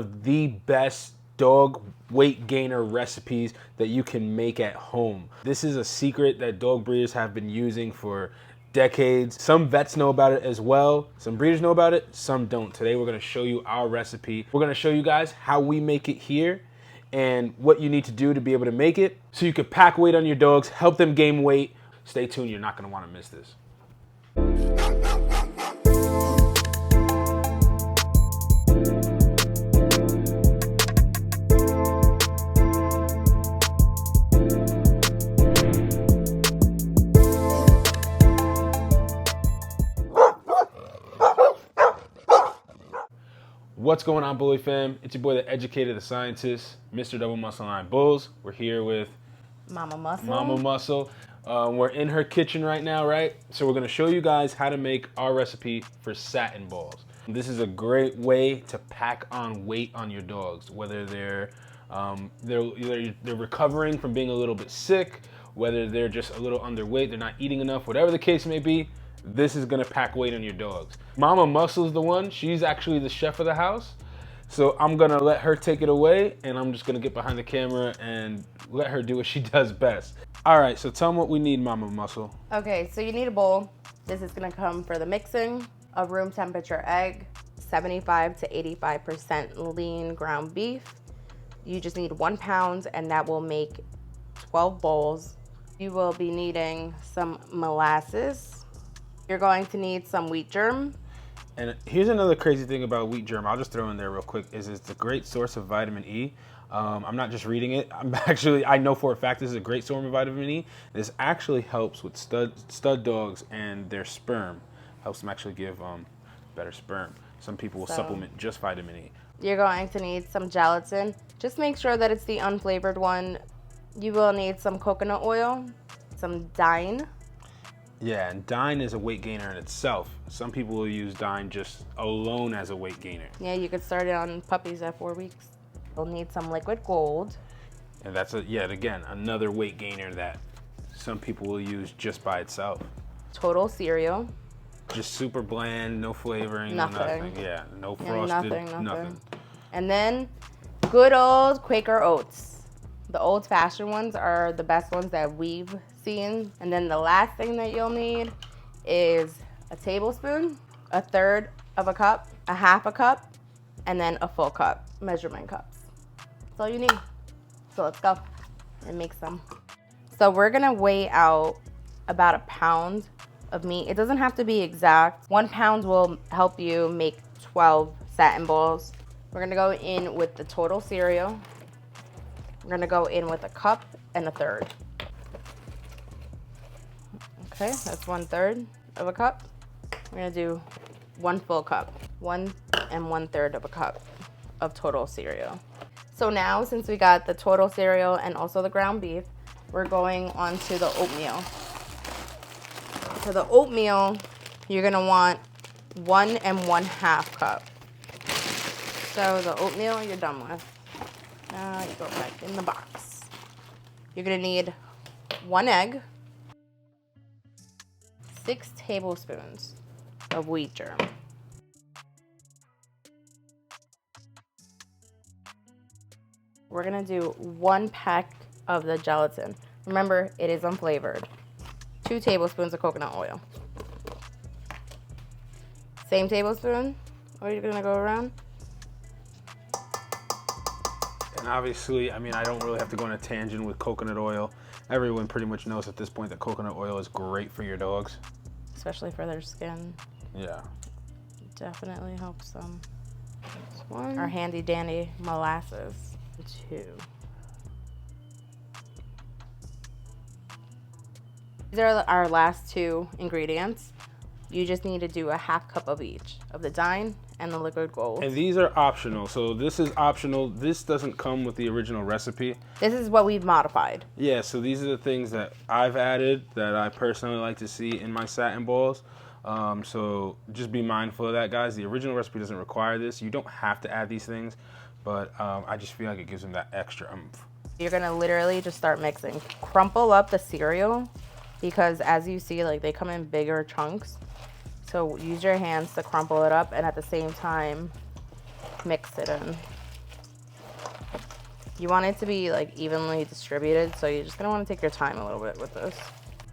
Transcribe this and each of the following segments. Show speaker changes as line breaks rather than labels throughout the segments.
The best dog weight gainer recipes that you can make at home. This is a secret that dog breeders have been using for decades. Some vets know about it as well. Some breeders know about it, some don't. Today we're gonna show you our recipe. We're gonna show you guys how we make it here and what you need to do to be able to make it so you can pack weight on your dogs, help them gain weight. Stay tuned, you're not gonna wanna miss this. What's going on, Bully fam? It's your boy, the educator, the scientist, Mr. Double Muscle Line Bulls. We're here with
Mama Muscle.
Mama Muscle. We're in her kitchen right now, right? So we're gonna show you guys how to make our recipe for satin balls. This is a great way to pack on weight on your dogs, whether they're recovering from being a little bit sick, whether they're just a little underweight, they're not eating enough, whatever the case may be. This is gonna pack weight on your dogs. Mama Muscle's the one. She's actually the chef of the house. So I'm gonna let her take it away, and I'm just gonna get behind the camera and let her do what she does best. All right, so tell them what we need, Mama Muscle.
Okay, so you need a bowl. This is gonna come for the mixing. A room temperature egg, 75 to 85% lean ground beef. You just need 1 pound, and that will make 12 bowls. You will be needing some molasses. You're going to need some wheat germ.
And here's another crazy thing about wheat germ. I'll just throw in there real quick. Is it's a great source of vitamin E. I'm not just reading it. I know for a fact this is a great source of vitamin E. This actually helps with stud dogs and their sperm. Helps them actually give better sperm. Some people will supplement just vitamin E.
You're going to need some gelatin. Just make sure that it's the unflavored one. You will need some coconut oil, some Dine.
Yeah, and Dine is a weight gainer in itself. Some people will use Dine just alone as a weight gainer.
Yeah, you could start it on puppies at 4 weeks. You'll need some liquid gold.
And that's, yet again, another weight gainer that some people will use just by itself.
Total cereal.
Just super bland, no flavoring, nothing. Yeah, no frosted, nothing.
And then good old Quaker oats. The old-fashioned ones are the best ones that we've seen. And then the last thing that you'll need is a tablespoon, 1/3 of a cup, 1/2 a cup, and then a full cup, measurement cups. That's all you need. So let's go and make some. So we're gonna weigh out about 1 pound of meat. It doesn't have to be exact. 1 pound will help you make 12 satin balls. We're gonna go in with the total cereal. We're gonna go in with 1 cup and 1/3. Okay, that's 1/3 of a cup. We're gonna do 1 full cup, 1 1/3 of a cup of total cereal. So now, since we got the total cereal and also the ground beef, we're going on to the oatmeal. For the oatmeal, you're gonna want 1 1/2 cup. So the oatmeal you're done with. Now you go back in the box. You're gonna need 1 egg, 6 tablespoons of wheat germ. We're gonna do 1 pack of the gelatin. Remember, it is unflavored. 2 tablespoons of coconut oil. Same tablespoon, or you're gonna go around.
And obviously, I mean, I don't really have to go on a tangent with coconut oil. Everyone pretty much knows at this point that coconut oil is great for your dogs.
Especially for their skin.
Yeah.
Definitely helps them. Our handy dandy molasses. 2. These are our last 2 ingredients. You just need to do 1/2 cup of each of the Dine and the liquid gold.
And these are optional. So this is optional. This doesn't come with the original recipe.
This is what we've modified.
Yeah, so these are the things that I've added that I personally like to see in my satin balls. So just be mindful of that, guys. The original recipe doesn't require this. You don't have to add these things, but I just feel like it gives them that extra oomph.
You're gonna literally just start mixing. Crumple up the cereal because as you see, like they come in bigger chunks. So use your hands to crumple it up and at the same time, mix it in. You want it to be like evenly distributed, so you're just gonna want to take your time a little bit with this.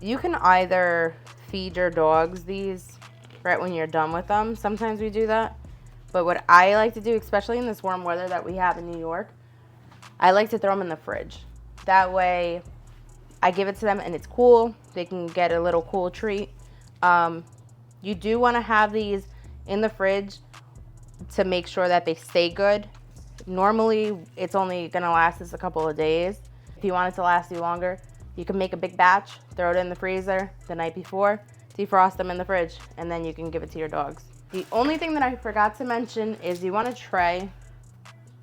You can either feed your dogs these right when you're done with them. Sometimes we do that. But what I like to do, especially in this warm weather that we have in New York, I like to throw them in the fridge. That way I give it to them and it's cool. They can get a little cool treat. You do want to have these in the fridge to make sure that they stay good. Normally, it's only gonna last us a couple of days. If you want it to last you longer, you can make a big batch, throw it in the freezer the night before, defrost them in the fridge, and then you can give it to your dogs. The only thing that I forgot to mention is you want a tray,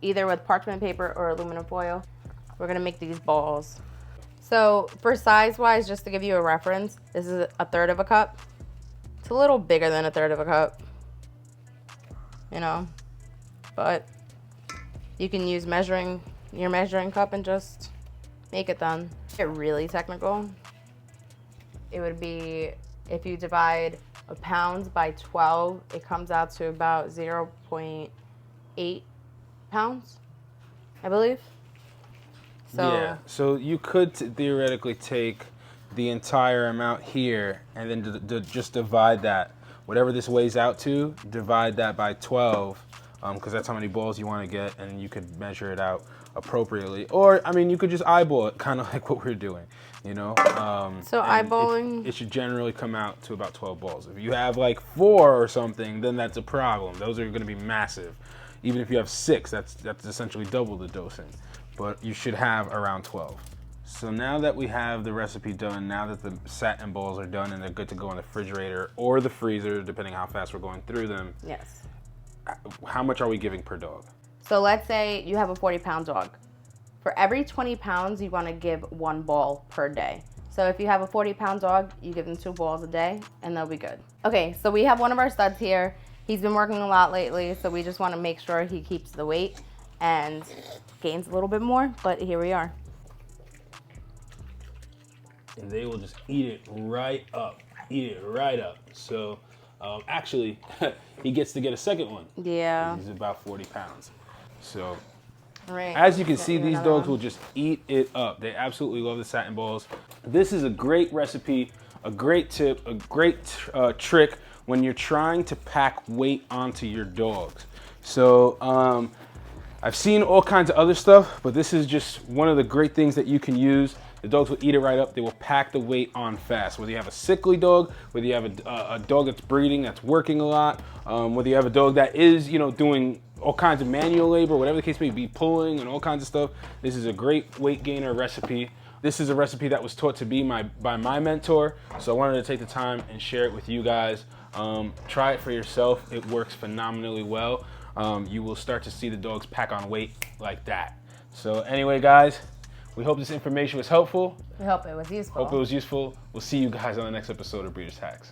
either with parchment paper or aluminum foil. We're gonna make these balls. So for size-wise, just to give you a reference, this is 1/3 of a cup. It's a little bigger than 1/3 of a cup, you know, but you can use your measuring cup and just make it then. Get really technical, it would be if you divide a pound by 12, it comes out to about 0.8 pounds, I believe. So,
yeah, so you could theoretically take the entire amount here and then just divide that. Whatever this weighs out to, divide that by 12, because that's how many balls you want to get, and you could measure it out appropriately. Or, I mean, you could just eyeball it, kind of like what we're doing, you know?
so eyeballing...
It should generally come out to about 12 balls. If you have like 4 or something, then that's a problem. Those are going to be massive. Even if you have 6, that's essentially double the dosing. But you should have around 12. So now that we have the recipe done, now that the satin balls are done and they're good to go in the refrigerator or the freezer, depending how fast we're going through them.
Yes.
How much are we giving per dog?
So let's say you have a 40-pound dog. For every 20 pounds, you want to give 1 ball per day. So if you have a 40-pound dog, you give them 2 balls a day and they'll be good. Okay, so we have one of our studs here. He's been working a lot lately, so we just want to make sure he keeps the weight and gains a little bit more, but here we are.
And they will just eat it right up. Eat it right up. So actually, he gets to get a second one.
Yeah.
He's about 40 pounds. So
right.
as you can see, these dogs will just eat it up. They absolutely love the satin balls. This is a great recipe, a great tip, a great trick when you're trying to pack weight onto your dogs. So I've seen all kinds of other stuff, but this is just one of the great things that you can use. The dogs will eat it right up. They will pack the weight on fast. Whether you have a sickly dog, whether you have a dog that's breeding, that's working a lot, whether you have a dog that is, you know, doing all kinds of manual labor, whatever the case may be, pulling and all kinds of stuff. This is a great weight gainer recipe. This is a recipe that was taught to be by my mentor, so I wanted to take the time and share it with you guys. Try it for yourself. It works phenomenally well. You will start to see the dogs pack on weight like that. So anyway, guys, we hope this information was helpful.
We hope it was useful.
Hope it was useful. We'll see you guys on the next episode of Breeders' Hacks.